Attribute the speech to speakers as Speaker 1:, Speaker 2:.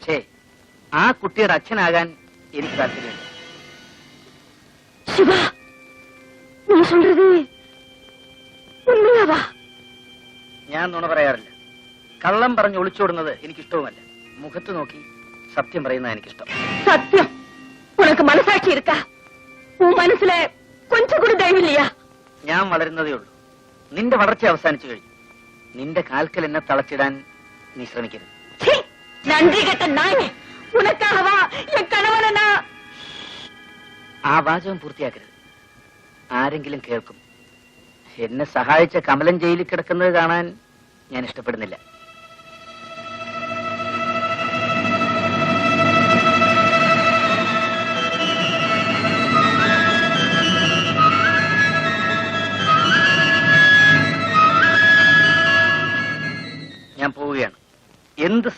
Speaker 1: പക്ഷേ ആ കുട്ടിയുടെ അച്ഛനാകാൻ എനിക്ക് താല്പര്യമില്ല.
Speaker 2: ശിവ, നീ சொல்றது ഉണ്மையாவா?
Speaker 1: ഞാൻ നുണ പറയാറില്ല. കള്ളം പറഞ്ഞ് ഒളിച്ചോടുന്നത് എനിക്കിഷ്ടവുമല്ല. മുഖത്ത് നോക്കി സത്യം പറയുന്നത് എനിക്കിഷ്ടം.
Speaker 2: സത്യം. ഉനക്ക് മനസാക്ഷി இருக்கா? ഉൻ മനസ്സിലെ കൊഞ്ചം കൂടി ദയവില്ലയാ?
Speaker 1: ഞാൻ വളരുന്നതേ ഉള്ളൂ. നിന്റെ വളർച്ച അവസാനിച്ചു കഴിഞ്ഞു. നിന്റെ കാൽക്കൽ എന്നെ തളച്ചിടാൻ നീ ശ്രമിക്കരുത്.
Speaker 2: നന്ദി കെട്ട നായേ, ഉനക്കാകവാ എൻ കണവനാ.
Speaker 1: ആ വാചകം പൂർത്തിയാക്കരുത്. ആരെങ്കിലും കേൾക്കും. എന്നെ സഹായിച്ച കമലൻ ജയിലിൽ കിടക്കുന്നത് കാണാൻ ഞാൻ ഇഷ്ടപ്പെടുന്നില്ല. ഞാൻ പോവുകയാണ്. എന്ത്